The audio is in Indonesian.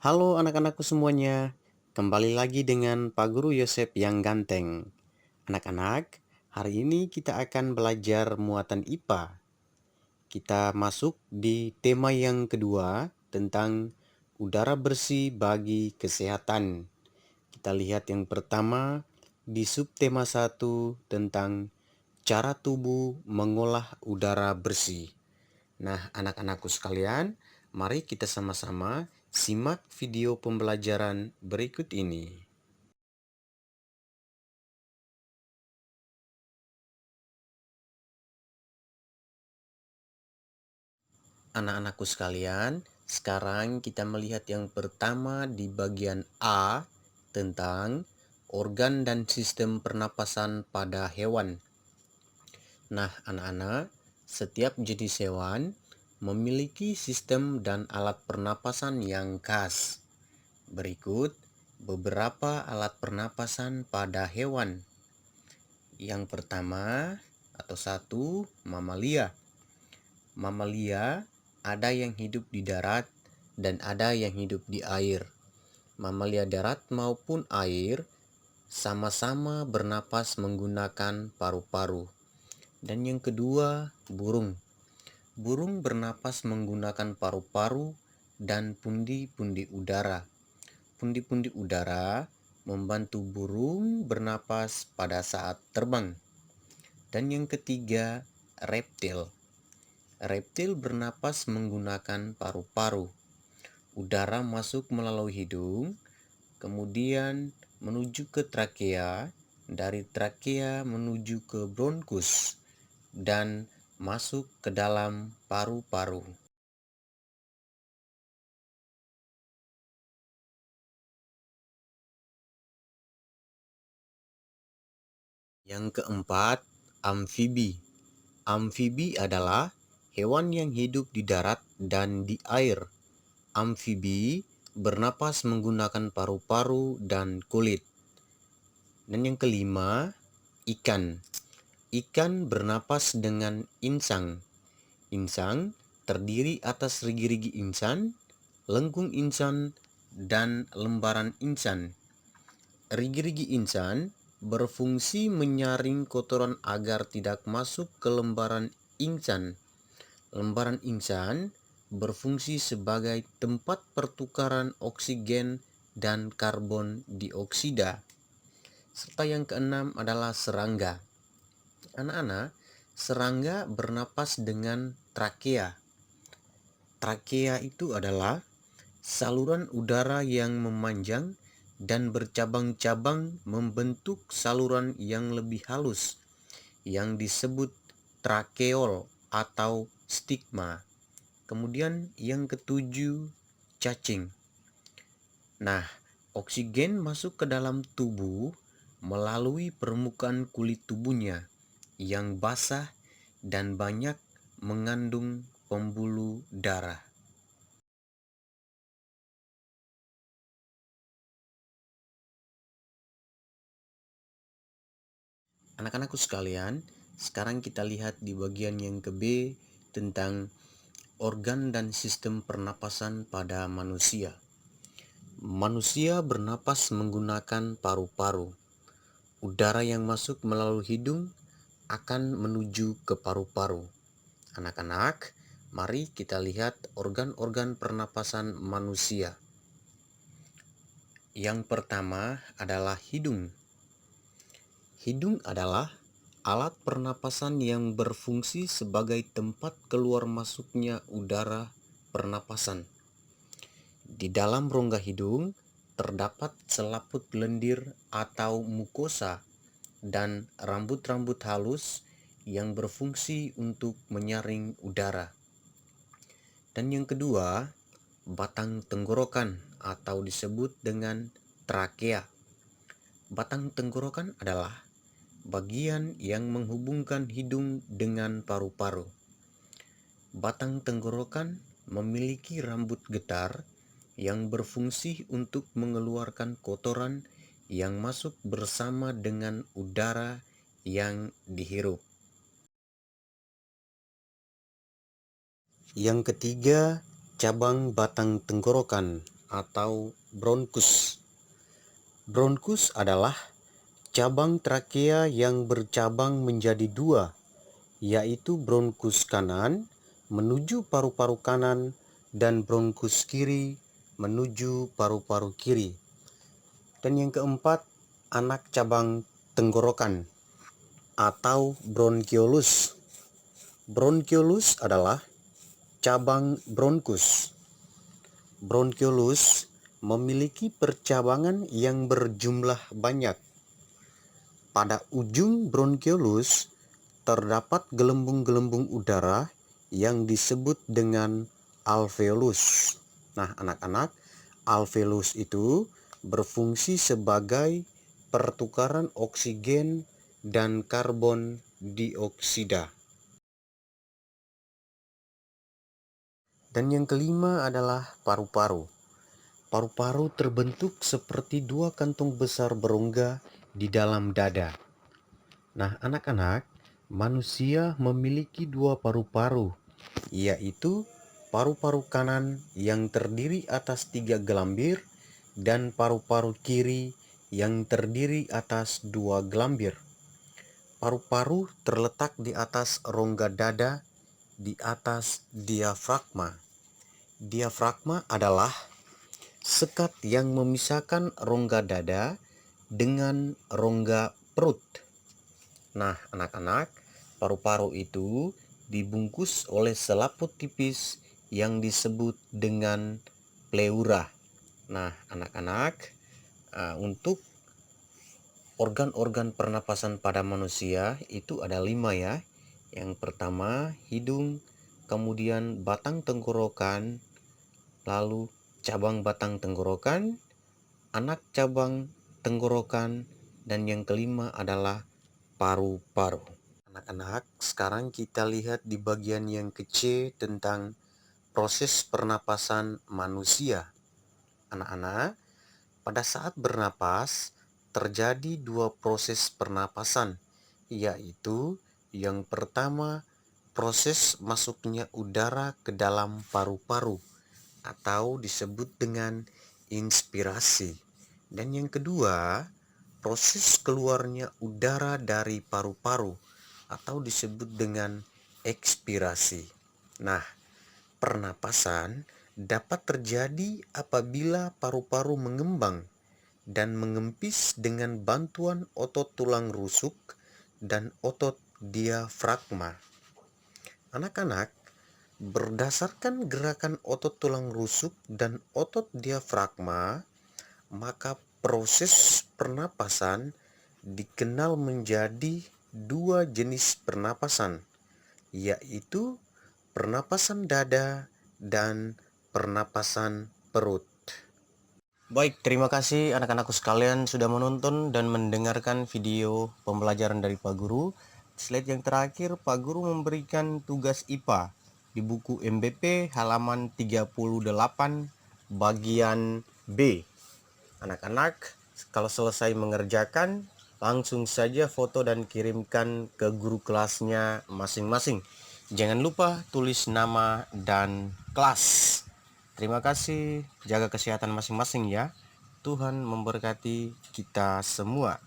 Halo anak-anakku semuanya, kembali lagi dengan Pak Guru Yosep yang ganteng. Anak-anak, hari ini kita akan belajar muatan IPA. Kita masuk di tema yang kedua tentang udara bersih bagi kesehatan. Kita lihat yang pertama di subtema 1 tentang cara tubuh mengolah udara bersih. Nah, anak-anakku sekalian, mari kita sama-sama simak video pembelajaran berikut ini. Anak-anakku sekalian, sekarang kita melihat yang pertama di bagian A tentang organ dan sistem pernapasan pada hewan. Nah, anak-anak, setiap jenis hewan memiliki sistem dan alat pernapasan yang khas. Berikut beberapa alat pernapasan pada hewan. Yang pertama atau satu, mamalia. Mamalia ada yang hidup di darat dan ada yang hidup di air. Mamalia darat maupun air sama-sama bernapas menggunakan paru-paru. Dan yang kedua, burung. Burung bernapas menggunakan paru-paru dan pundi-pundi udara. Pundi-pundi udara membantu burung bernapas pada saat terbang. Dan yang ketiga, reptil. Reptil bernapas menggunakan paru-paru. Udara masuk melalui hidung, kemudian menuju ke trakea, dari trakea menuju ke bronkus, dan masuk ke dalam paru-paru. Yang keempat, amfibi. Amfibi adalah hewan yang hidup di darat dan di air. Amfibi bernapas menggunakan paru-paru dan kulit. Dan yang kelima, ikan. Ikan bernapas dengan insang. Insang terdiri atas rigi-rigi insan, lengkung insan, dan lembaran insan. Rigi-rigi insan berfungsi menyaring kotoran agar tidak masuk ke lembaran insan. Lembaran insan berfungsi sebagai tempat pertukaran oksigen dan karbon dioksida. Serta yang keenam adalah serangga. Anak-anak, serangga bernapas dengan trakea. Trakea itu adalah saluran udara yang memanjang dan bercabang-cabang membentuk saluran yang lebih halus yang disebut trakeol atau stigma. Kemudian yang ketujuh, cacing. Nah, oksigen masuk ke dalam tubuh melalui permukaan kulit tubuhnya yang basah dan banyak mengandung pembuluh darah. Anak-anakku sekalian, sekarang kita lihat di bagian yang ke B tentang organ dan sistem pernapasan pada manusia. Manusia bernapas menggunakan paru-paru. Udara yang masuk melalui hidung akan menuju ke paru-paru. Anak-anak, mari kita lihat organ-organ pernapasan manusia. Yang pertama adalah hidung. Hidung adalah alat pernapasan yang berfungsi sebagai tempat keluar masuknya udara pernapasan. Di dalam rongga hidung terdapat selaput lendir atau mukosa dan rambut-rambut halus yang berfungsi untuk menyaring udara. Dan yang kedua, batang tenggorokan atau disebut dengan trakea. Batang tenggorokan adalah bagian yang menghubungkan hidung dengan paru-paru. Batang tenggorokan memiliki rambut getar yang berfungsi untuk mengeluarkan kotoran yang masuk bersama dengan udara yang dihirup. Yang ketiga, cabang batang tenggorokan atau bronkus. Bronkus adalah cabang trakea yang bercabang menjadi dua, yaitu bronkus kanan menuju paru-paru kanan dan bronkus kiri menuju paru-paru kiri. Dan yang keempat, anak cabang tenggorokan atau bronkiolus. Bronkiolus adalah cabang bronkus. Bronkiolus memiliki percabangan yang berjumlah banyak. Pada ujung bronkiolus terdapat gelembung-gelembung udara yang disebut dengan alveolus. Nah, anak-anak, alveolus itu berfungsi sebagai pertukaran oksigen dan karbon dioksida. Dan yang kelima adalah paru-paru. Paru-paru terbentuk seperti dua kantung besar berongga di dalam dada. Nah, anak-anak, manusia memiliki dua paru-paru, yaitu paru-paru kanan yang terdiri atas 3 gelambir dan paru-paru kiri yang terdiri atas 2 gelambir. Paru-paru terletak di atas rongga dada, di atas diafragma. Diafragma adalah sekat yang memisahkan rongga dada dengan rongga perut. Nah, anak-anak, paru-paru itu dibungkus oleh selaput tipis yang disebut dengan pleura. Nah, anak-anak, untuk organ-organ pernapasan pada manusia itu ada 5 ya. Yang pertama, hidung, kemudian batang tenggorokan, lalu cabang batang tenggorokan, anak cabang tenggorokan, dan yang kelima adalah paru-paru. Anak-anak, sekarang kita lihat di bagian yang kecil tentang proses pernapasan manusia. Anak-anak, pada saat bernapas terjadi 2 proses pernapasan, yaitu yang pertama proses masuknya udara ke dalam paru-paru atau disebut dengan inspirasi. Dan yang kedua, proses keluarnya udara dari paru-paru atau disebut dengan ekspirasi. Nah, pernapasan dapat terjadi apabila paru-paru mengembang dan mengempis dengan bantuan otot tulang rusuk dan otot diafragma. Anak-anak, berdasarkan gerakan otot tulang rusuk dan otot diafragma, maka proses pernapasan dikenal menjadi 2 jenis pernapasan, yaitu pernapasan dada dan pernapasan perut. Baik, terima kasih anak-anakku sekalian sudah menonton dan mendengarkan video pembelajaran dari Pak Guru. Slide yang terakhir, Pak Guru memberikan tugas IPA di buku MBP halaman 38 bagian B. Anak-anak, kalau selesai mengerjakan, langsung saja foto dan kirimkan ke guru kelasnya masing-masing. Jangan lupa tulis nama dan kelas. Terima kasih, jaga kesehatan masing-masing ya. Tuhan memberkati kita semua.